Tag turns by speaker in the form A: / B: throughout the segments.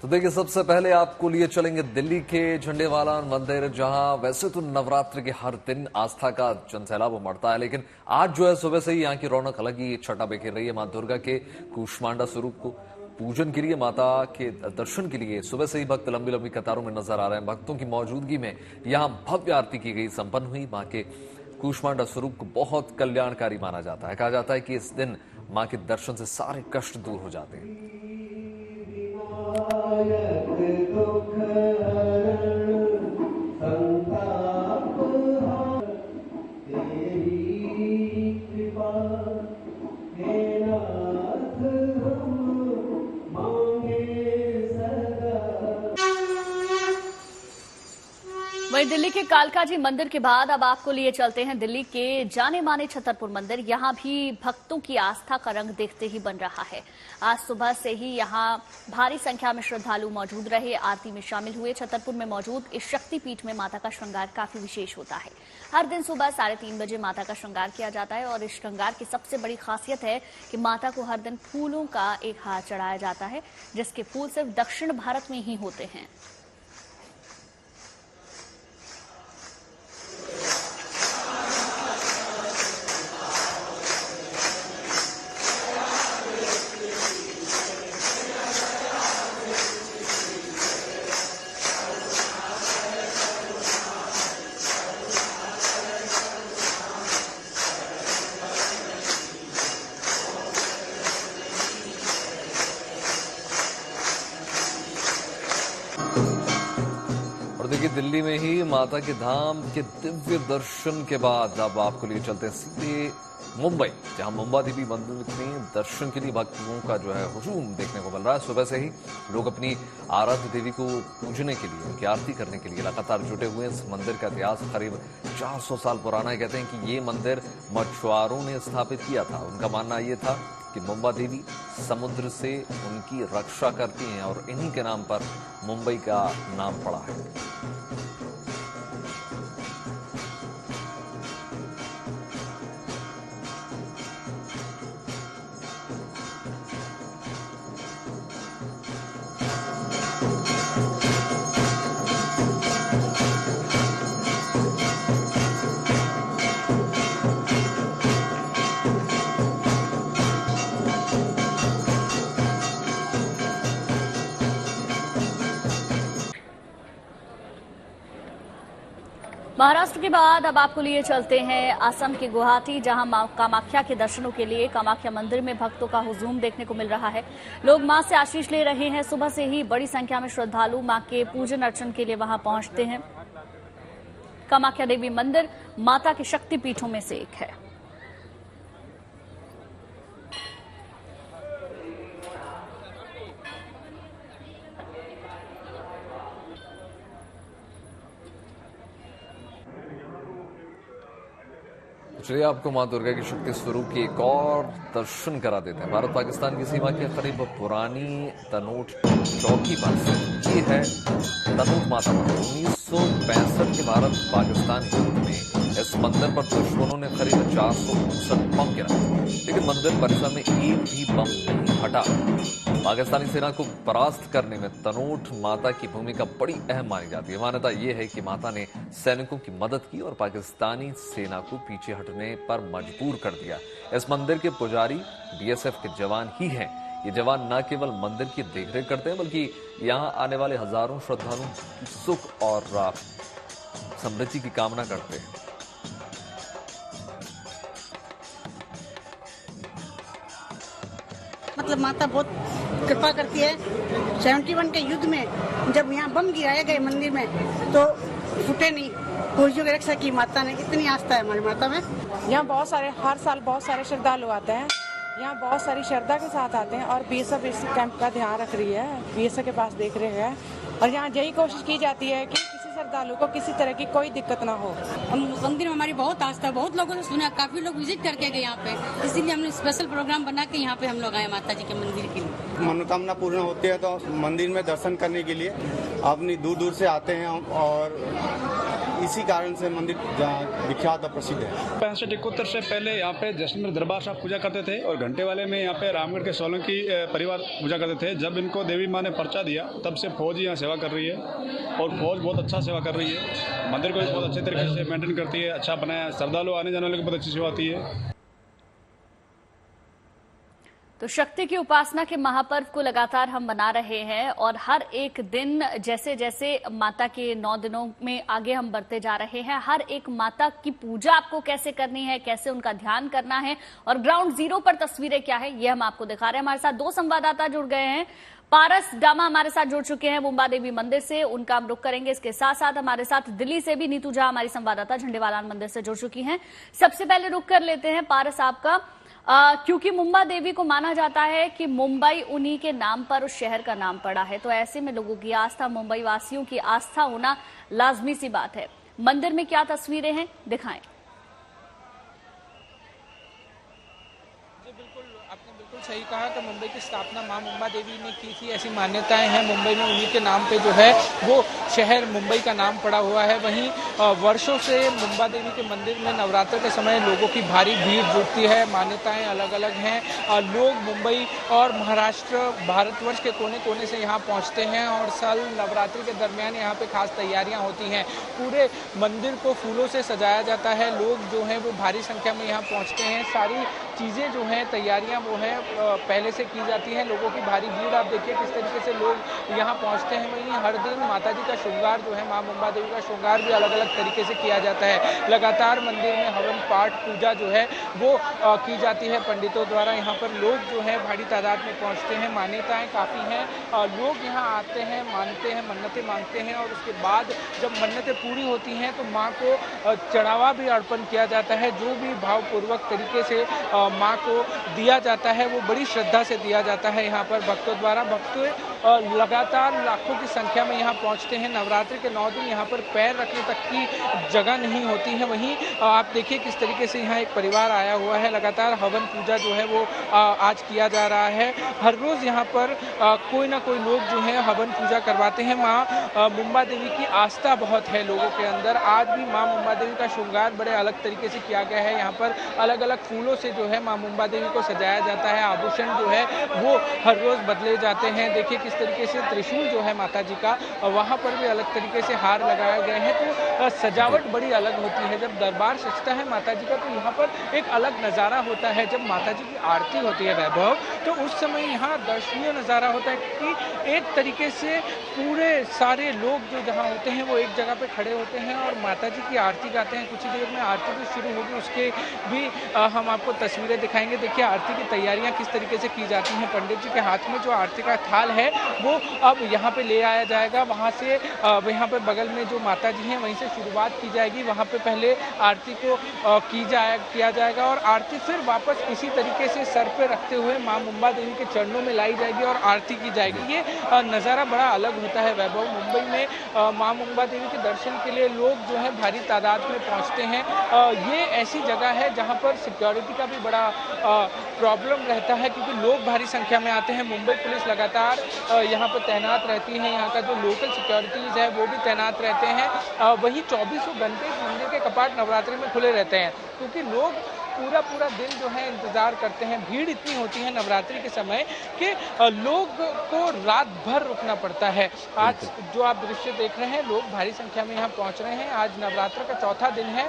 A: तो देखिए, सबसे पहले आपको लिए चलेंगे दिल्ली के झंडेवाला मंदिर, जहां वैसे तो नवरात्र के हर दिन आस्था का जनसैलाब उमड़ता है, लेकिन आज जो है सुबह से ही यहाँ की रौनक अलग ही छटा बिखेर रही है। मां दुर्गा के कूष्मांडा स्वरूप को पूजन के लिए, माता के दर्शन के लिए सुबह से ही भक्त लंबी लंबी कतारों में नजर आ रहे हैं। भक्तों की मौजूदगी में यहाँ भव्य आरती की गई, संपन्न हुई। मां के कूष्मांडा स्वरूप को बहुत कल्याणकारी माना जाता है। कहा जाता है कि इस दिन मां के दर्शन से सारे कष्ट दूर हो जाते हैं।
B: वहीं दिल्ली के कालका जी मंदिर के बाद अब आपको लिए चलते हैं दिल्ली के जाने माने छतरपुर मंदिर। यहां भी भक्तों की आस्था का रंग देखते ही बन रहा है। आज सुबह से ही यहां भारी संख्या में श्रद्धालु मौजूद रहे, आरती में शामिल हुए। छतरपुर में मौजूद इस शक्तिपीठ में माता का श्रृंगार काफी विशेष होता है। हर दिन सुबह 3:30 बजे माता का श्रृंगार किया जाता है और इस श्रृंगार की सबसे बड़ी खासियत है कि माता को हर दिन फूलों का एक हार चढ़ाया जाता है, जिसके फूल सिर्फ दक्षिण भारत में ही होते हैं।
A: और देखिए, दिल्ली में ही माता के धाम के दिव्य दर्शन के बाद अब आपको लिए चलते हैं सीधे मुंबई, जहां मुंबा देवी मंदिर में दर्शन के लिए भक्तों का जो है हुजूम देखने को मिल रहा है। सुबह से ही लोग अपनी आराध्य देवी को पूजने के लिए, उनकी आरती करने के लिए लगातार जुटे हुए हैं। इस मंदिर का इतिहास करीब 400 साल पुराना है। कहते हैं कि ये मंदिर मछुआरों ने स्थापित किया था। उनका मानना ये था कि मुंबा देवी समुद्र से उनकी रक्षा करती हैं और इन्हीं के नाम पर मुंबई का नाम पड़ा है।
B: महाराष्ट्र के बाद अब आपको लिए चलते हैं असम के गुवाहाटी, जहां मां कामाख्या के दर्शनों के लिए कामाख्या मंदिर में भक्तों का हुजूम देखने को मिल रहा है। लोग मां से आशीष ले रहे हैं। सुबह से ही बड़ी संख्या में श्रद्धालु मां के पूजन अर्चन के लिए वहां पहुंचते हैं। कामाख्या देवी मंदिर माता के शक्तिपीठों में से एक है।
A: चलिए, आपको मां दुर्गा की शक्ति स्वरूप की एक और दर्शन करा देते हैं। भारत पाकिस्तान की सीमा के करीब पुरानी तनोट चौकी पर ये है तनोट माता मंदिर। 1965 के भारत पाकिस्तान युद्ध में इस मंदिर पर दुश्मनों ने करीब 459 बम गिरा, लेकिन मंदिर परिसर में एक भी बम नहीं फटा। पाकिस्तानी सेना को परास्त करने में तनोट माता की भूमिका बड़ी अहम मानी जाती है। मान्यता यह है कि माता ने सैनिकों की मदद की और पाकिस्तानी सेना को पीछे हटने पर मजबूर कर दिया। इस मंदिर के पुजारी बीएसएफ के जवान ही हैं। ये जवान न केवल मंदिर की देखरेख करते हैं, बल्कि यहाँ आने वाले हजारों श्रद्धालुओं की सुख और समृद्धि की कामना करते हैं।
C: मतलब माता बहुत कृपा करती है। 71 के युद्ध में जब यहाँ बम गिराए गए मंदिर में तो फूटे नहीं। फौजियों की रक्षा की माता ने, इतनी आस्था है हमारी माता में।
D: यहाँ बहुत सारे, हर साल बहुत सारे श्रद्धालु आते हैं। यहाँ बहुत सारी श्रद्धा के साथ आते हैं और बीएसएफ इस कैंप का ध्यान रख रही है, बीएसएफ के पास देख रहे हैं और यहाँ यही कोशिश की जाती है कि किसी श्रद्धालु को किसी तरह की कोई दिक्कत ना हो।
E: मंदिर में हमारी बहुत आस्था, बहुत लोगों ने सुना, काफी लोग विजिट करके गए यहाँ पे, इसीलिए हमने स्पेशल प्रोग्राम बना के यहाँ पे हम लोग आए माता जी के मंदिर के लिए।
F: मनोकामना पूर्ण होती है तो मंदिर में दर्शन करने के लिए अपनी दूर दूर से आते हैं और इसी कारण से मंदिर विख्यात और प्रसिद्ध है।
G: 65-71 से पहले यहाँ पे जैसलमेर दरबार साहब पूजा करते थे और घंटे वाले में यहाँ पे रामगढ़ के सोलंकी परिवार पूजा करते थे। जब इनको देवी माँ ने पर्चा दिया तब से फौज यहाँ सेवा कर रही है और फौज बहुत अच्छा सेवा कर रही है। मंदिर को भी बहुत अच्छे तरीके से मेंटेन करती है, अच्छा बनाया। श्रद्धालु आने जाने वाले को बहुत अच्छी सेवा आती है।
B: तो शक्ति की उपासना के महापर्व को लगातार हम मना रहे हैं और हर एक दिन जैसे जैसे माता के 9 दिनों में आगे हम बढ़ते जा रहे हैं, हर एक माता की पूजा आपको कैसे करनी है, कैसे उनका ध्यान करना है और ग्राउंड जीरो पर तस्वीरें क्या है, ये हम आपको दिखा रहे हैं। हमारे साथ 2 संवाददाता जुड़ गए हैं। पारस डामा हमारे साथ जुड़ चुके हैं मुंबा देवी मंदिर से, उनका हम रुख करेंगे। इसके साथ साथ हमारे साथ दिल्ली से भी नीतू झा हमारी संवाददाता झंडेवालान मंदिर से जुड़ चुकी हैं। सबसे पहले रुख कर लेते हैं पारस आपका, क्योंकि मुंबा देवी को माना जाता है कि मुंबई उन्हीं के नाम पर उस शहर का नाम पड़ा है, तो ऐसे में लोगों की आस्था, मुंबई वासियों की आस्था होना लाजमी सी बात है। मंदिर में क्या तस्वीरें हैं, दिखाएं।
H: आपने बिल्कुल सही कहा कि मुंबई की स्थापना मां मुंबा देवी ने की थी, ऐसी मान्यताएं हैं। मुंबई में उन्हीं के नाम पे जो है वो शहर मुंबई का नाम पड़ा हुआ है। वहीं वर्षों से मुंबा देवी के मंदिर में नवरात्र के समय लोगों की भारी भीड़ जुटती है। मान्यताएं अलग अलग हैं। लोग मुंबई और महाराष्ट्र, भारतवर्ष के कोने कोने से यहाँ पहुँचते हैं और साल नवरात्रि के दरमियान यहाँ पे खास तैयारियाँ होती हैं। पूरे मंदिर को फूलों से सजाया जाता है। लोग जो हैं वो भारी संख्या में यहाँ पहुँचते हैं। सारी चीज़ें जो हैं, तैयारियां वो हैं पहले से की जाती हैं। लोगों की भारी भीड़ आप देखिए किस तरीके से लोग यहाँ पहुँचते हैं। वहीं हर दिन माता जी का श्रृंगार जो है, माँ मुंबा देवी का श्रृंगार भी अलग अलग तरीके से किया जाता है। लगातार मंदिर में हवन पाठ पूजा जो है वो की जाती है पंडितों द्वारा। यहाँ पर लोग जो है भारी तादाद में पहुँचते हैं। मान्यताएँ काफ़ी हैं। लोग यहाँ आते हैं, मानते हैं, मन्नतें मांगते हैं और उसके बाद जब मन्नतें पूरी होती हैं तो माँ को चढ़ावा भी अर्पण किया जाता है। जो भी भावपूर्वक तरीके से माँ को दिया जाता है वो बड़ी श्रद्धा से दिया जाता है यहाँ पर भक्तों द्वारा। भक्त लगातार लाखों की संख्या में यहाँ पहुँचते हैं। नवरात्रि के 9 दिन यहाँ पर पैर रखने तक की जगह नहीं होती है। वहीं आप देखिए किस तरीके से यहाँ एक परिवार आया हुआ है। लगातार हवन पूजा जो है वो आज किया जा रहा है। हर रोज़ यहाँ पर कोई ना कोई लोग जो है हवन पूजा करवाते हैं। माँ मुंबा देवी की आस्था बहुत है लोगों के अंदर। आज भी माँ मुंबा देवी का श्रृंगार बड़े अलग तरीके से किया गया है। यहाँ पर अलग अलग फूलों से जो है माँ मुंबा देवी को सजाया जाता है। आभूषण जो है वो हर रोज बदले जाते हैं। देखिए किस तरीके से त्रिशूल जो है माता जी का, वहाँ पर भी अलग तरीके से हार लगाए गए हैं। तो सजावट बड़ी अलग होती है। जब दरबार सजता है माता जी का तो यहाँ पर एक अलग नज़ारा होता है। जब माता जी की आरती होती है वैभव, तो उस समय यहाँ दर्शनीय नज़ारा होता है कि एक तरीके से पूरे सारे लोग जो जहाँ होते हैं वो एक जगह पे खड़े होते हैं और माता जी की आरती गाते हैं। कुछ ही देर में आरती भी शुरू होगी, उसके भी हम आपको तस्वीरें दिखाएंगे। देखिए आरती की तैयारियां किस तरीके से की जाती हैं। पंडित जी के हाथ में जो आरती का थाल है वो अब यहाँ पे ले आया जाएगा। वहाँ से यहाँ पे बगल में जो माता जी हैं वहीं से शुरुआत की जाएगी। वहाँ पे पहले आरती को किया जाएगा और आरती फिर वापस इसी तरीके से सर पे रखते हुए माँ मुंबा देवी के चरणों में लाई जाएगी और आरती की जाएगी। ये नज़ारा बड़ा अलग होता है वैभव। मुंबई में माँ मुंबा देवी के दर्शन के लिए लोग जो है भारी तादाद में पहुँचते हैं। ये ऐसी जगह है जहाँ पर सिक्योरिटी का भी बड़ा प्रॉब्लम रहता है क्योंकि लोग भारी संख्या में आते हैं। मुंबई पुलिस लगातार यहाँ पर तैनात रहती है। यहाँ का जो लोकल सिक्योरिटीज़ है वो भी तैनात रहते हैं। वहीं 24 घंटे इस मंदिर के कपाट नवरात्रि में खुले रहते हैं क्योंकि लोग पूरा दिन जो है इंतज़ार करते हैं। भीड़ इतनी होती है नवरात्रि के समय कि लोग को रात भर रुकना पड़ता है। आज जो आप दृश्य देख रहे हैं, लोग भारी संख्या में यहाँ पहुँच रहे हैं। आज नवरात्र का चौथा दिन है।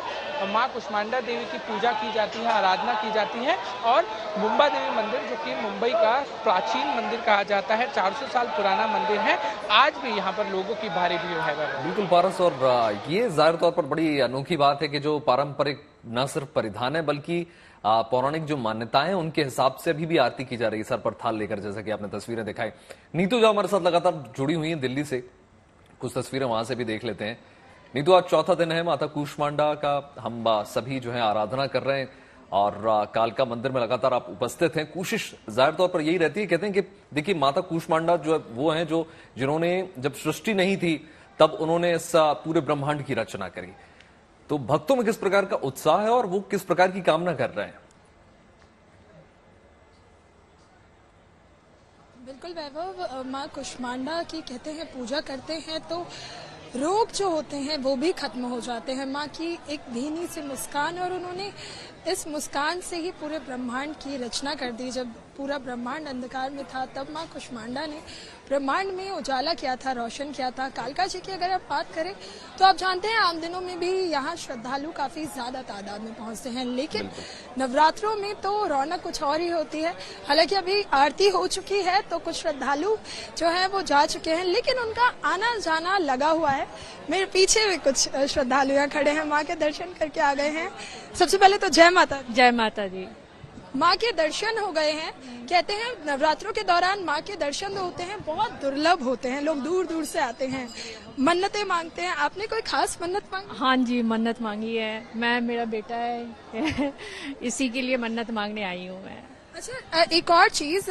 H: माँ कुष्मांडा देवी की पूजा की जाती है, आराधना की जाती है और मुंबा देवी मंदिर जो कि मुंबई का प्राचीन मंदिर कहा जाता है, 400 साल पुराना मंदिर है, आज भी यहाँ पर लोगों की भारी भीड़ है।
A: बिल्कुल पारस, और ये जाहिर तौर पर बड़ी अनोखी बात है कि जो पारंपरिक न सिर्फ परिधान है बल्कि पौराणिक जो मान्यताएं हैं उनके हिसाब से अभी भी आरती की जा रही है सर पर थाल लेकर, जैसा कि आपने तस्वीरें दिखाई। नीतू जो हमारे साथ लगातार जुड़ी हुई है दिल्ली से, कुछ तस्वीरें वहां से भी देख लेते हैं। नीतू, आज चौथा दिन है माता कूष्मांडा का, हम सभी जो है आराधना कर रहे हैं और कालका मंदिर में लगातार आप उपस्थित हैं। कोशिश जाहिर तौर पर यही रहती है, कहते हैं कि देखिए माता कूष्मांडा जो है वो है जो जिन्होंने जब सृष्टि नहीं थी तब उन्होंने इस पूरे ब्रह्मांड की रचना करी। तो भक्तों में किस प्रकार का उत्साह है और वो किस प्रकार की कामना कर रहे हैं?
I: बिल्कुल वैभव, माँ कुष्मांडा की कहते हैं पूजा करते हैं तो रोग जो होते हैं वो भी खत्म हो जाते हैं। माँ की एक धीमी सी मुस्कान, और उन्होंने इस मुस्कान से ही पूरे ब्रह्मांड की रचना कर दी। जब पूरा ब्रह्मांड अंधकार में था तब माँ कुष्मांडा ने ब्रह्मांड में उजाला किया था, रोशन किया था। कालका जी की अगर आप बात kare तो आप जानते हैं आम दिनों में भी यहाँ श्रद्धालु काफी ज्यादा तादाद में पहुंचते हैं, लेकिन नवरात्रों में तो रौनक कुछ और ही होती है। हालांकि अभी आरती हो चुकी है तो कुछ श्रद्धालु जो हैं वो जा चुके हैं, लेकिन उनका आना जाना लगा हुआ है। मेरे पीछे भी कुछ श्रद्धालु यहाँ खड़े हैं, माँ के दर्शन करके आ गए हैं। सबसे पहले तो जय माता।
J: जय माता दी।
I: माँ के दर्शन हो गए हैं। कहते हैं नवरात्रों के दौरान माँ के दर्शन जो होते हैं बहुत दुर्लभ होते हैं, लोग दूर दूर से आते हैं, मन्नतें मांगते हैं। आपने कोई खास मन्नत मांगी?
J: हाँ जी, मन्नत मांगी है। मेरा बेटा है इसी के लिए मन्नत मांगने आई हूँ मैं।
I: अच्छा, एक और चीज,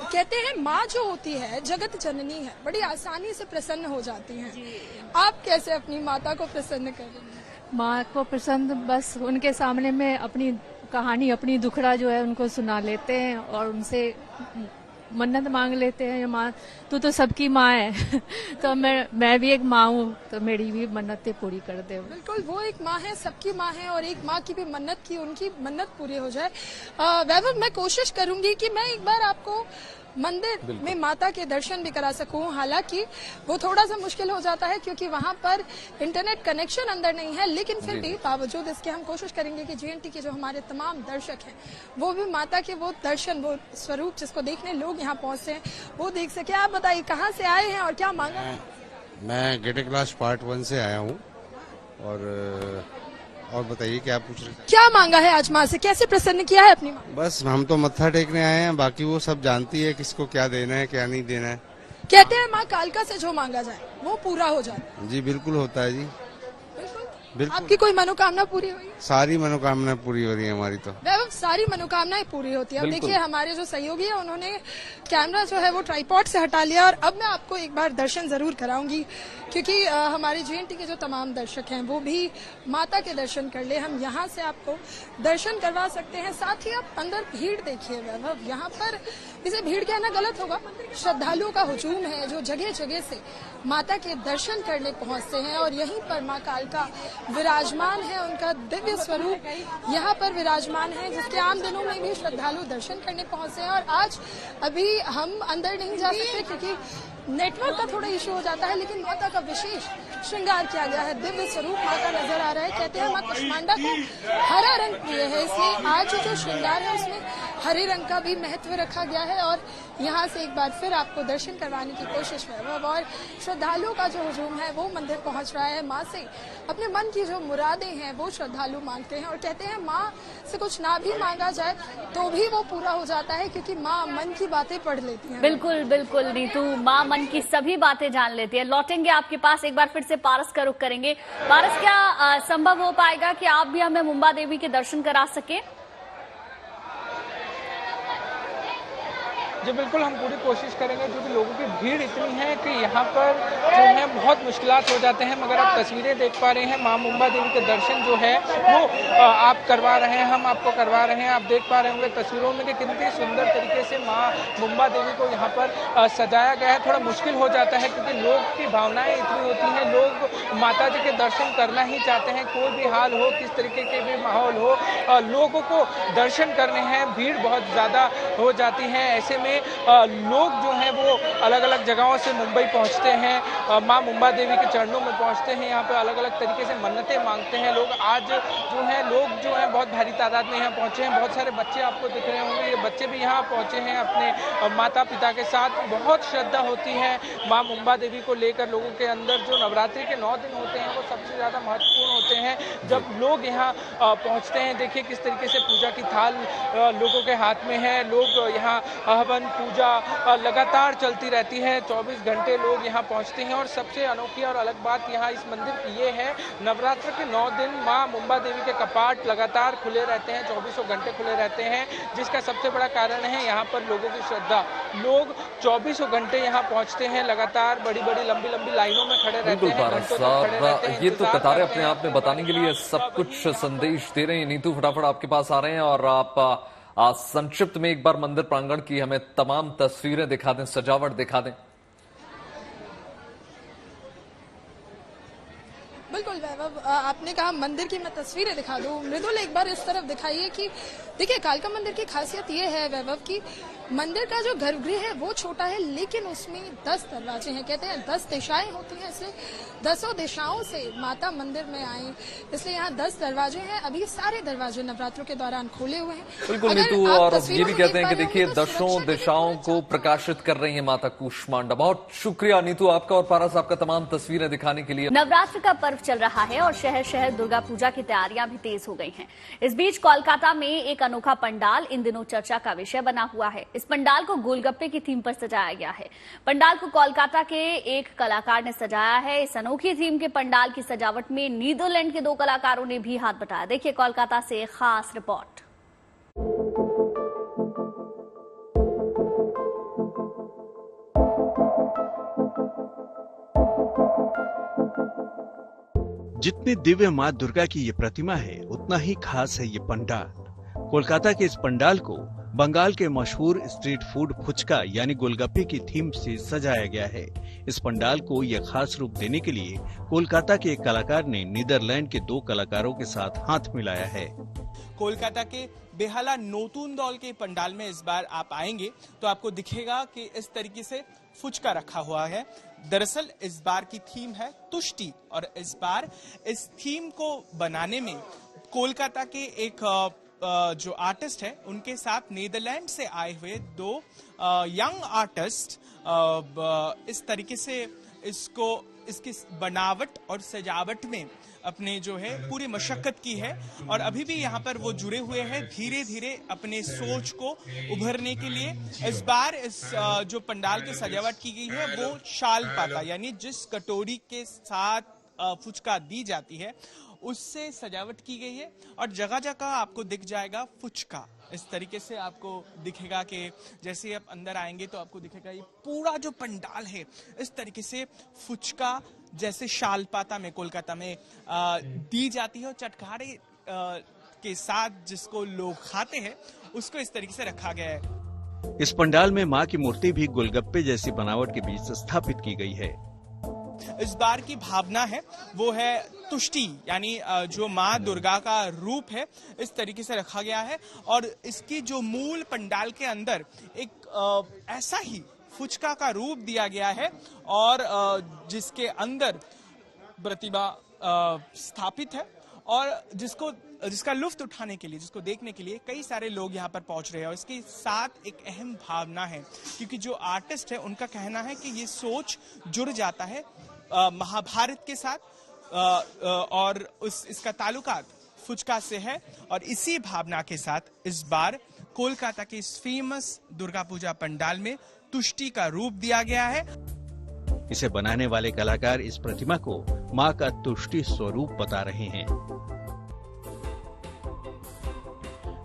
I: कहते हैं माँ जो होती है जगत जननी है, बड़ी आसानी से प्रसन्न हो जाती हैं। आप कैसे अपनी माता को प्रसन्न कर रही हैं?
J: माँ को प्रसन्न बस उनके सामने में अपनी कहानी, अपनी दुखड़ा जो है उनको सुना लेते हैं और उनसे मन्नत मांग लेते हैं। माँ तू तो सबकी माँ है तो मैं भी एक माँ हूँ, तो मेरी भी मन्नतें पूरी कर दे।
I: बिल्कुल, वो एक माँ है, सबकी माँ है, और एक माँ की भी मन्नत की उनकी मन्नत पूरी हो जाए। वैभव, मैं कोशिश करूंगी कि मैं एक बार आपको मंदिर में माता के दर्शन भी करा सकूं। हालांकि वो थोड़ा सा मुश्किल हो जाता है क्योंकि वहां पर इंटरनेट कनेक्शन अंदर नहीं है, लेकिन फिर भी बावजूद इसके हम कोशिश करेंगे कि जीएनटी के जो हमारे तमाम दर्शक हैं वो भी माता के वो दर्शन, वो स्वरूप जिसको देखने लोग यहाँ पहुंचते हैं वो देख सके। आप बताइए कहाँ से आए हैं और क्या मांगा?
K: मैं गेटे क्लास पार्ट 1 से आया हूँ। और बताइए क्या पूछ रहे थे?
I: क्या मांगा है आज माँ से, कैसे प्रसन्न किया है अपनी माँ?
K: बस हम तो मत्था टेकने आए हैं, बाकी वो सब जानती है किसको क्या देना है क्या नहीं देना है।
I: कहते हैं माँ कालका से जो मांगा जाए वो पूरा हो जाए।
K: जी बिल्कुल होता है जी, बिल्कुल।
I: आपकी कोई मनोकामना पूरी हुई?
K: सारी मनोकामना पूरी हो रही है हमारी तो।
I: वैभव, सारी मनोकामनाएं पूरी होती है। अब देखिए हमारे जो सहयोगी है उन्होंने कैमरा जो है वो ट्राइपॉड से हटा लिया, और अब मैं आपको एक बार दर्शन जरूर कराऊंगी क्योंकि हमारे जीएनटी के जो तमाम दर्शक हैं वो भी माता के दर्शन कर ले। हम यहाँ से आपको दर्शन करवा सकते हैं। साथ ही आप अंदर भीड़ देखिए वैभव, यहाँ पर इसे भीड़ कहना गलत होगा, श्रद्धालुओं का हुजूम है जो जगह जगह से माता के दर्शन करने पहुंचते हैं। और यहीं पर माँ कालका विराजमान है, उनका दिव्य स्वरूप यहाँ पर विराजमान है जिसके आम दिनों में भी श्रद्धालु दर्शन करने पहुंचते हैं। और आज अभी हम अंदर नहीं जा सकते क्योंकि नेटवर्क का थोड़ा इश्यू हो जाता है, लेकिन माता का विशेष श्रृंगार किया गया है, दिव्य स्वरूप माता नजर आ रहा है। कहते हैं माँ कुष्मांडा को हरा रंग प्रिय है, इसलिए आज जो श्रृंगार है उसमें हरे रंग का भी महत्व रखा गया है। और यहाँ से एक बार फिर आपको दर्शन करवाने की कोशिश है और श्रद्धालुओं का जो हुजूम है वो मंदिर पहुंच रहा है। माँ से अपने मन की जो मुरादें हैं वो श्रद्धालु मांगते हैं, और कहते हैं माँ से कुछ ना भी मांगा जाए तो भी वो पूरा हो जाता है क्योंकि माँ मन की बातें पढ़ लेती हैं।
B: बिल्कुल बिल्कुल नीतू, माँ मन की सभी बातें जान लेती है। लौटेंगे आपके पास, एक बार फिर से पारस का रुख करेंगे। पारस, क्या संभव हो पाएगा कि आप भी हमें मुंबा देवी के दर्शन करा सके?
H: जी बिल्कुल, हम पूरी कोशिश करेंगे क्योंकि लोगों की भीड़ इतनी है कि यहाँ पर जो है बहुत मुश्किलात हो जाते हैं। मगर आप तस्वीरें देख पा रहे हैं, माँ मुंबा देवी के दर्शन जो है वो आप करवा रहे हैं, हम आपको करवा रहे हैं। आप देख पा रहे होंगे तस्वीरों में कि कितनी सुंदर तरीके से माँ मुंबा देवी को यहाँ पर सजाया गया है। थोड़ा मुश्किल हो जाता है क्योंकि लोग की भावनाएं इतनी होती हैं, लोग माता जी के दर्शन करना ही चाहते हैं, कोई भी हाल हो, किस तरीके के भी माहौल हो, लोगों को दर्शन करने हैं, भीड़ बहुत ज़्यादा हो जाती है। ऐसे में लोग जो हैं वो अलग अलग जगहों से मुंबई पहुंचते हैं, मां मुंबा देवी के चरणों में पहुंचते हैं, यहाँ पे अलग अलग तरीके से मन्नतें मांगते हैं लोग। आज जो है लोग जो हैं बहुत भारी तादाद में यहाँ पहुंचे हैं। बहुत सारे बच्चे आपको दिख रहे होंगे, ये बच्चे भी यहाँ पहुंचे हैं अपने माता पिता के साथ। बहुत श्रद्धा होती है माँ मुंबा देवी को लेकर लोगों के अंदर। जो नवरात्रि के 9 दिन होते हैं वो सबसे ज़्यादा महत्वपूर्ण होते हैं। जब लोग यहाँ पहुँचते हैं, देखिए किस तरीके से पूजा की थाल लोगों के हाथ में है। लोग यहाँ हवन पूजा लगातार चलती रहती है, 24 घंटे लोग यहाँ पहुँचते हैं। और सबसे अनोखी और अलग बात यहाँ इस मंदिर की ये है, नवरात्र के 9 दिन माँ मुंबा देवी के कपाट लगातार खुले रहते हैं, 24 घंटे खुले रहते हैं। जिसका सबसे बड़ा कारण है यहाँ पर लोगों की श्रद्धा। लोग 24 घंटे यहाँ पहुँचते हैं, लगातार बड़ी बड़ी लंबी लंबी लाइनों में खड़े रहते हैं।
A: ये तो कतारें अपने आप में बताने के लिए सब कुछ संदेश दे रहे हैं। नीतू फटाफट आपके पास आ रहे हैं और आप संक्षिप्त में एक बार मंदिर प्रांगण की हमें तमाम तस्वीरें दिखा दें, सजावट दिखा दें।
I: बिल्कुल वैभव, आपने कहा मंदिर की मैं तस्वीरें दिखा दूं। मृदुल एक बार इस तरफ दिखाइए कि देखिए कालका मंदिर की खासियत ये है वैभव कि मंदिर का जो गर्भगृह है वो छोटा है, लेकिन उसमें 10 दरवाजे हैं। कहते हैं 10 दिशाएं होती हैं, इसलिए 10 दिशाओं से माता मंदिर में आए, इसलिए यहाँ 10 दरवाजे हैं। अभी सारे दरवाजे नवरात्रों के दौरान खोले हुए हैं।
A: बिल्कुल नीतू, और ये भी कहते हैं कि देखिए 10 दिशाओं को प्रकाशित कर रही है माता कूष्मांडा। बहुत शुक्रिया नीतू आपका और पारस आपका तमाम तस्वीरें दिखाने के लिए।
B: नवरात्र का पर्व चल रहा है और शहर शहर दुर्गा पूजा की तैयारियां भी तेज हो गई हैं। इस बीच कोलकाता में एक अनोखा पंडाल इन दिनों चर्चा का विषय बना हुआ है। इस पंडाल को गोलगप्पे की थीम पर सजाया गया है। पंडाल को कोलकाता के एक कलाकार ने सजाया है। इस अनोखी थीम के पंडाल की सजावट में नीदरलैंड के 2 कलाकारों ने भी हाथ बटाया। देखिए कोलकाता से एक खास रिपोर्ट।
L: जितनी दिव्य मां दुर्गा की ये प्रतिमा है, उतना ही खास है ये पंडाल। कोलकाता के इस पंडाल को बंगाल के मशहूर स्ट्रीट फूड फुचका यानी गोलगप्पे की थीम से सजाया गया है। इस पंडाल को ये खास रूप देने के लिए कोलकाता के एक कलाकार ने नीदरलैंड के 2 कलाकारों के साथ हाथ मिलाया है।
M: कोलकाता के बेहाला नोतुंदौल के पंडाल में इस बार आप आएंगे तो आपको दिखेगा कि इस तरीके से फुचका रखा हुआ है। दरअसल इस बार की थीम है तुष्टि, और इस बार इस थीम को बनाने में कोलकाता के एक जो आर्टिस्ट है उनके साथ नीदरलैंड से आए हुए 2 यंग आर्टिस्ट इस तरीके से इसकी बनावट और सजावट में अपने जो है पूरी मशक्कत की है, और अभी भी यहाँ पर वो जुड़े हुए हैं धीरे धीरे अपने सोच को उभरने के लिए। इस बार इस जो पंडाल की सजावट की गई है वो शाल पाता यानी जिस कटोरी के साथ फुचका दी जाती है उससे सजावट की गई है, और जगह जगह आपको दिख जाएगा फुचका। इस तरीके से आपको दिखेगा कि जैसे ही आप अंदर आएंगे तो आपको दिखेगा ये पूरा जो पंडाल है इस तरीके से फुचका जैसे शालपाता में कोलकाता में दी जाती है, और चटखारे के साथ जिसको लोग खाते हैं उसको इस तरीके से रखा गया है।
L: इस पंडाल में मां की मूर्ति भी गोलगप्पे जैसी बनावट के बीच स्थापित की गई है।
M: इस बार की भावना है वो है तुष्टि, यानी जो माँ दुर्गा का रूप है इस तरीके से रखा गया है, और इसकी जो मूल पंडाल के अंदर एक ऐसा ही फुचका का रूप दिया गया है, और जिसके अंदर प्रतिमा स्थापित है, और जिसका लुफ्त उठाने के लिए, जिसको देखने के लिए कई सारे लोग यहाँ पर पहुंच रहे हैं। और इसके साथ एक अहम भावना है, क्योंकि जो आर्टिस्ट है उनका कहना है कि ये सोच जुड़ जाता है महाभारत के साथ, और इसका ताल्लुकात फुचका से है, और इसी भावना के साथ इस बार कोलकाता के इस फेमस दुर्गा पूजा पंडाल में तुष्टि का रूप दिया गया है।
L: इसे बनाने वाले कलाकार इस प्रतिमा को मां का तुष्टि स्वरूप बता रहे हैं।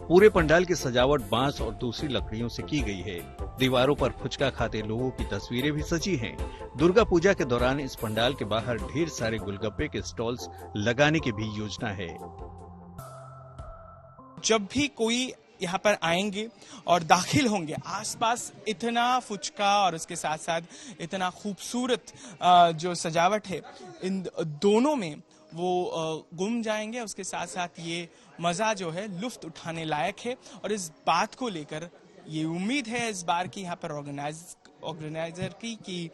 L: पूरे पंडाल की सजावट बांस और दूसरी लकड़ियों से की गई है। दीवारों पर फुचका खाते लोगों की तस्वीरें भी सजी हैं। दुर्गा पूजा के दौरान इस पंडाल के बाहर ढेर सारे गोलगप्पे के स्टॉल्स लगाने की भी योजना है।
M: जब भी कोई यहाँ पर आएंगे और दाखिल होंगे, आसपास इतना फुचका और उसके साथ साथ इतना खूबसूरत जो सजावट है इन दोनों में वो गुम जाएंगे। उसके साथ साथ ये मजा जो है लुफ्त उठाने लायक है, और इस बात को लेकर ये उम्मीद है इस बार की यहाँ पर ऑर्गेनाइजर की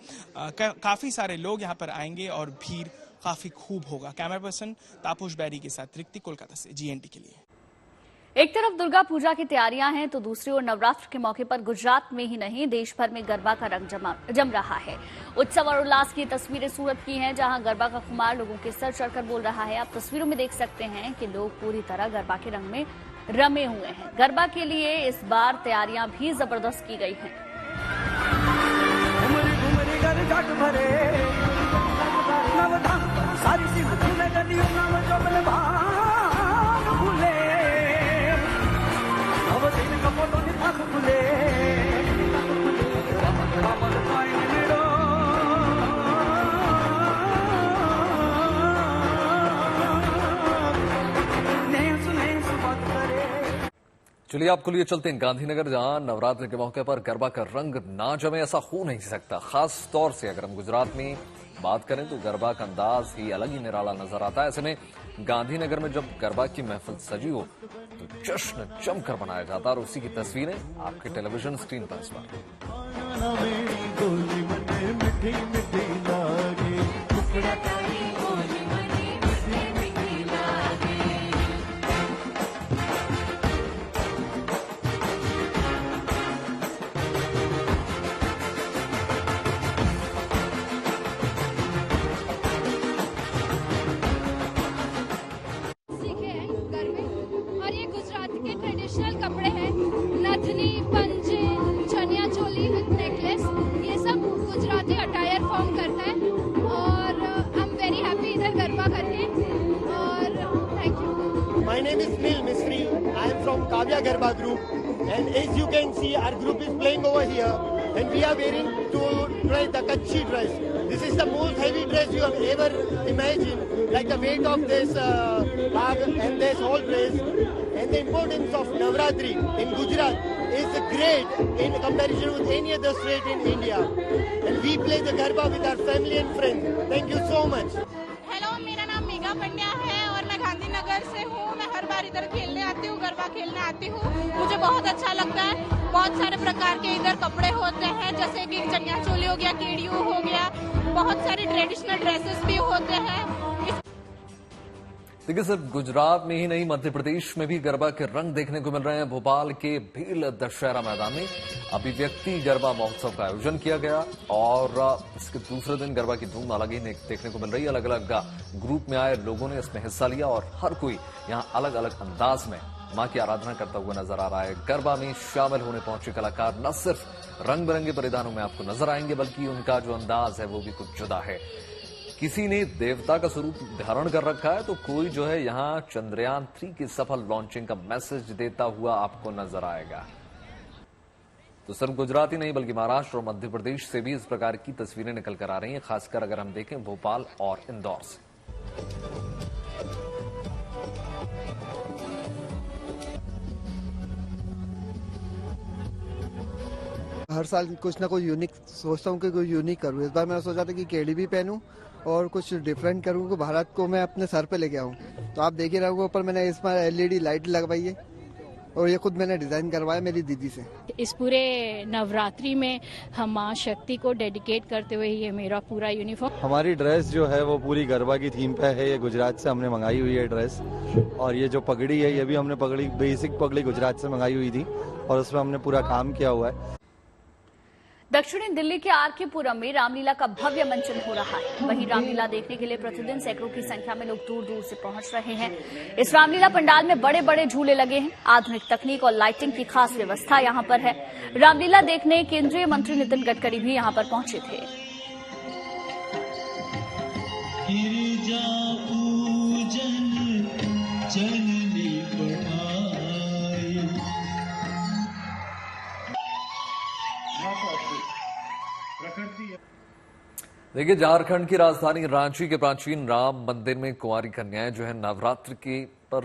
M: काफी सारे लोग यहाँ पर आएंगे और भीड़ काफी खूब होगा। कैमरा पर्सन तापस बैरी के साथ रिक्ति, कोलकाता से GNT के लिए।
B: एक तरफ दुर्गा पूजा की तैयारियां हैं तो दूसरी ओर नवरात्र के मौके पर गुजरात में ही नहीं देश भर में गरबा का रंग जम रहा है। उत्सव और उल्लास की तस्वीरें सूरत की हैं, जहां गरबा का खुमार लोगों के सर चढ़कर बोल रहा है। आप तस्वीरों में देख सकते हैं कि लोग पूरी तरह गरबा के रंग में रमे हुए हैं। गरबा के लिए इस बार तैयारियां भी जबरदस्त की गई हैं।
A: चलिए आपको लिए चलते हैं गांधीनगर, जहां नवरात्र के मौके पर गरबा का रंग ना जमे ऐसा हो नहीं सकता। खास तौर से अगर हम गुजरात में बात करें तो गरबा का अंदाज ही अलग ही निराला नजर आता है। ऐसे में गांधीनगर में जब गरबा की महफिल सजी हो तो जश्न जमकर मनाया जाता है और उसी की तस्वीरें आपके टेलीविजन स्क्रीन पर इस
N: ट्रेडिशनल कपड़े हैं, नथनी, पंजे, चनिया चोली विद नेकलेस, ये सब गुजराती अटायर फॉर्म करता है और आई एम वेरी हैप्पी इधर गरबा करके और thank you.
O: My name is Neel Mistry, I am from Kavya Garba group and as you can see our group is playing over here and we are wearing two dress the Kutchi dress. This is the most heavy dress you have ever imagined, like the weight of this bag and this whole dress. And the importance of Navratri in Gujarat is great in comparison with any other state in India. And we play the Garba with our family and friends. Thank you so much.
P: Hello, मेरा नाम मेघा पंड्या है और मैं गांधीनगर से हूँ। मैं हर बार इधर खेलने आती हूँ, गरबा खेलने आती हूँ। मुझे बहुत अच्छा लगता है। बहुत सारे प्रकार के इधर कपड़े होते हैं, जैसे कि चनिया चोली हो गया, केडियो हो गया, बहुत सारे ट्रेडिशनल ड्रेसेस भी होते हैं।
A: देखिए, सिर्फ गुजरात में ही नहीं, मध्य प्रदेश में भी गरबा के रंग देखने को मिल रहे हैं। भोपाल के भील दशहरा मैदान में अभिव्यक्ति गरबा महोत्सव का आयोजन किया गया और इसके दूसरे दिन गरबा की धूम अलग ही देखने को मिल रही है। अलग अलग ग्रुप में आए लोगों ने इसमें हिस्सा लिया और हर कोई यहां अलग अलग अंदाज में मां की आराधना करता हुआ नजर आ रहा है। गरबा में शामिल होने पहुंचे कलाकार न सिर्फ रंग बिरंगे परिधानों में आपको नजर आएंगे, बल्कि उनका जो अंदाज है वो भी कुछ जुदा है। किसी ने देवता का स्वरूप धारण कर रखा है तो कोई जो है यहां चंद्रयान 3 की सफल लॉन्चिंग का मैसेज देता हुआ आपको नजर आएगा। तो सिर्फ गुजरात ही नहीं बल्कि महाराष्ट्र और मध्य प्रदेश से भी इस प्रकार की तस्वीरें निकल कर आ रही हैं, खासकर अगर हम देखें भोपाल और इंदौर से।
Q: हर साल कुछ ना कुछ यूनिक सोचता हूँ कि कोई यूनिक करूँ। इस बार मैंने सोचा था कि केडी भी पहनूं और कुछ डिफरेंट करूँ कि भारत को मैं अपने सर पे लेके आऊँ। तो आप देख ही रहे हो, ऊपर मैंने इस बार LED लाइट लगवाई है और ये खुद मैंने डिजाइन करवाया मेरी दीदी से।
R: इस पूरे नवरात्रि में हम माँ शक्ति को डेडिकेट करते हुए ये मेरा पूरा यूनिफॉर्म।
S: हमारी ड्रेस जो है वो पूरी गरबा की थीम पे है। ये गुजरात से हमने मंगाई हुई है ड्रेस और ये जो पगड़ी है ये भी हमने बेसिक पगड़ी गुजरात से मंगाई हुई थी और उसमें हमने पूरा काम किया हुआ है।
B: दक्षिणी दिल्ली के आर.के. पुरम में रामलीला का भव्य मंचन हो रहा है। वहीं रामलीला देखने के लिए प्रतिदिन सैकड़ों की संख्या में लोग दूर दूर से पहुंच रहे हैं। इस रामलीला पंडाल में बड़े बड़े झूले लगे हैं। आधुनिक तकनीक और लाइटिंग की खास व्यवस्था यहां पर है। रामलीला देखने केंद्रीय मंत्री नितिन गडकरी भी यहां पर पहुंचे थे।
A: देखिए, झारखंड की राजधानी रांची के प्राचीन राम मंदिर में कुंवारी कन्याएं जो है नवरात्रि के पर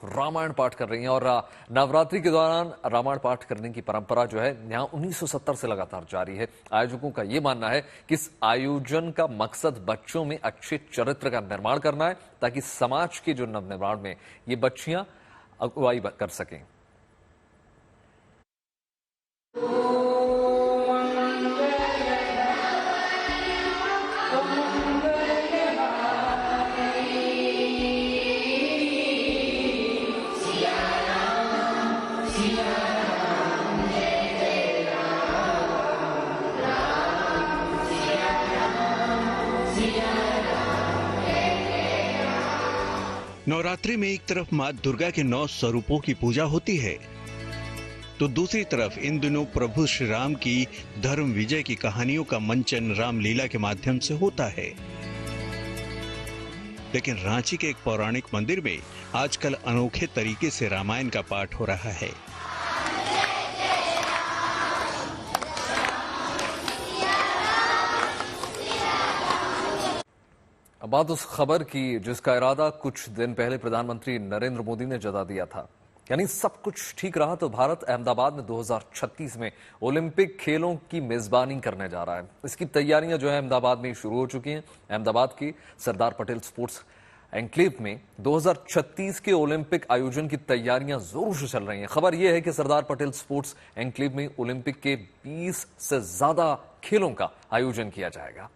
A: रामायण पाठ कर रही हैं और नवरात्रि के दौरान रामायण पाठ करने की परंपरा जो है यहाँ 1970 से लगातार जारी है। आयोजकों का ये मानना है कि इस आयोजन का मकसद बच्चों में अच्छे चरित्र का निर्माण करना है ताकि समाज के जो नवनिर्माण में ये बच्चियां अगुवाई कर सकें।
L: नवरात्रि में एक तरफ मां दुर्गा के 9 स्वरूपों की पूजा होती है तो दूसरी तरफ इन दिनों प्रभु श्री राम की धर्म विजय की कहानियों का मंचन रामलीला के माध्यम से होता है। लेकिन रांची के एक पौराणिक मंदिर में आजकल अनोखे तरीके से रामायण का पाठ हो रहा है।
A: अब बात उस खबर की जिसका इरादा कुछ दिन पहले प्रधानमंत्री नरेंद्र मोदी ने जता दिया था। यानी सब कुछ ठीक रहा तो भारत अहमदाबाद में 2036 में ओलंपिक खेलों की मेजबानी करने जा रहा है। इसकी तैयारियां जो है अहमदाबाद में शुरू हो चुकी हैं। अहमदाबाद की सरदार पटेल स्पोर्ट्स एन्क्लेव में 2036 के ओलंपिक आयोजन की तैयारियां जोरों से चल रही हैं। खबर यह है कि सरदार पटेल स्पोर्ट्स एन्क्लेव में ओलंपिक के 20 से ज्यादा खेलों का आयोजन किया जाएगा।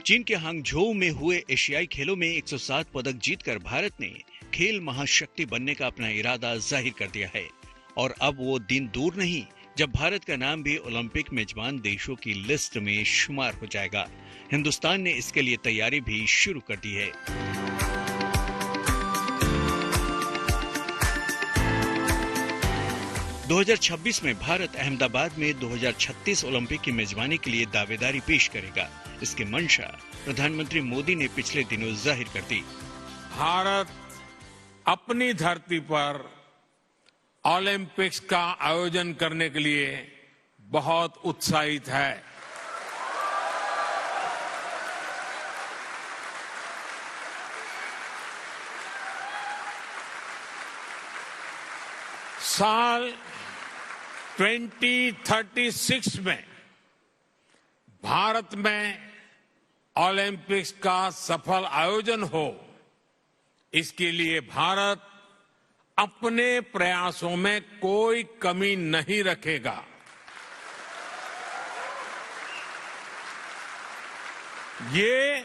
L: चीन के हांगझोउ में हुए एशियाई खेलों में 107 पदक जीतकर भारत ने खेल महाशक्ति बनने का अपना इरादा जाहिर कर दिया है। और अब वो दिन दूर नहीं जब भारत का नाम भी ओलंपिक मेजबान देशों की लिस्ट में शुमार हो जाएगा। हिंदुस्तान ने इसके लिए तैयारी भी शुरू कर दी है। – 2026 में भारत अहमदाबाद में 2036 ओलंपिक की मेजबानी के लिए दावेदारी पेश करेगा। इसकी मंशा प्रधानमंत्री मोदी ने पिछले दिनों जाहिर कर दी।
T: भारत अपनी धरती पर ओलंपिक्स का आयोजन करने के लिए बहुत उत्साहित है। साल 2036 में भारत में ओलंपिक्स का सफल आयोजन हो, इसके लिए भारत अपने प्रयासों में कोई कमी नहीं रखेगा। ये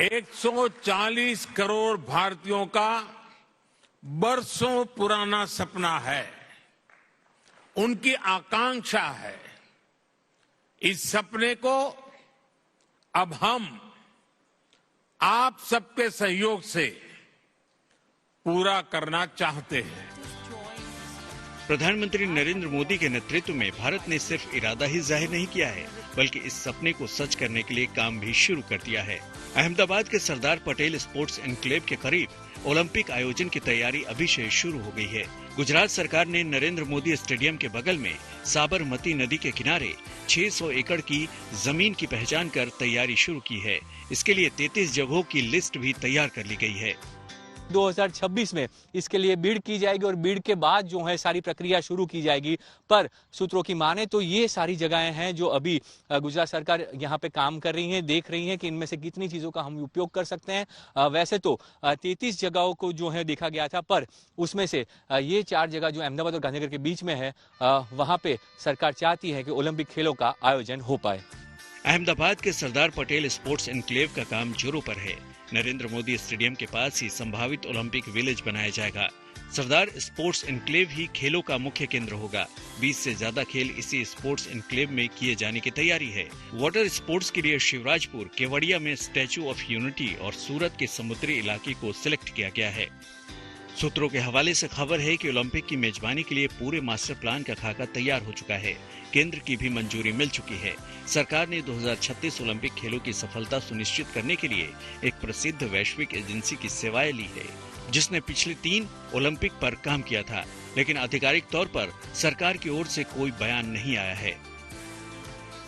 T: 140 करोड़ भारतीयों का बरसों पुराना सपना है, उनकी आकांक्षा है। इस सपने को अब हम आप सबके सहयोग से पूरा करना चाहते हैं।
L: प्रधानमंत्री नरेंद्र मोदी के नेतृत्व में भारत ने सिर्फ इरादा ही जाहिर नहीं किया है, बल्कि इस सपने को सच करने के लिए काम भी शुरू कर दिया है। अहमदाबाद के सरदार पटेल स्पोर्ट्स एन्क्लेव के करीब ओलंपिक आयोजन की तैयारी अभी से शुरू हो गई है। गुजरात सरकार ने नरेंद्र मोदी स्टेडियम के बगल में साबरमती नदी के किनारे 600 एकड़ की जमीन की पहचान कर तैयारी शुरू की है। इसके लिए 33 जगहों की लिस्ट भी तैयार कर ली गई है।
U: 2026 में इसके लिए बीड की जाएगी और बीड के बाद जो है सारी प्रक्रिया शुरू की जाएगी। पर सूत्रों की माने तो ये सारी जगहें हैं जो अभी गुजरात सरकार यहाँ पे काम कर रही है, देख रही है कि इनमें से कितनी चीजों का हम उपयोग कर सकते हैं। वैसे तो 33 जगहों को जो है देखा गया था, पर उसमें से ये 4 जगह जो अहमदाबाद और गांधीनगर के बीच में है, वहां पे सरकार चाहती है कि ओलंपिक खेलों का आयोजन हो पाए।
L: अहमदाबाद के सरदार पटेल स्पोर्ट्स एन्क्लेव का काम जोरों पर है। नरेंद्र मोदी स्टेडियम के पास ही संभावित ओलंपिक विलेज बनाया जाएगा। सरदार स्पोर्ट्स एन्क्लेव ही खेलों का मुख्य केंद्र होगा। 20 से ज्यादा खेल इसी स्पोर्ट्स एन्क्लेव में किए जाने की तैयारी है। वाटर स्पोर्ट्स के लिए शिवराजपुर, केवड़िया में स्टैच्यू ऑफ यूनिटी और सूरत के समुद्री इलाके को सिलेक्ट किया गया है। सूत्रों के हवाले से खबर है कि ओलंपिक की मेजबानी के लिए पूरे मास्टर प्लान का खाका तैयार हो चुका है। केंद्र की भी मंजूरी मिल चुकी है। सरकार ने 2036 ओलंपिक खेलों की सफलता सुनिश्चित करने के लिए एक प्रसिद्ध वैश्विक एजेंसी की सेवाएं ली है, जिसने पिछले 3 ओलंपिक पर काम किया था, लेकिन आधिकारिक तौर पर सरकार की ओर से कोई बयान नहीं आया है।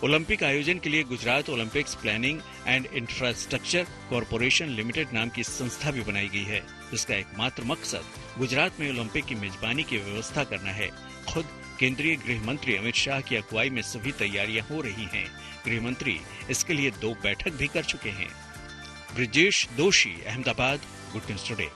L: ओलंपिक आयोजन के लिए Gujarat Olympics planning and infrastructure corporation limited नाम की संस्था भी बनाई गई है, जिसका एकमात्र मकसद गुजरात में ओलंपिक की मेजबानी की व्यवस्था करना है। खुद केंद्रीय गृह मंत्री अमित शाह की अगुवाई में सभी तैयारियां हो रही हैं। गृह मंत्री इसके लिए 2 बैठक भी कर चुके हैं। ब्रिजेश दोषी, अहमदाबाद, गुड न्यूज टुडे।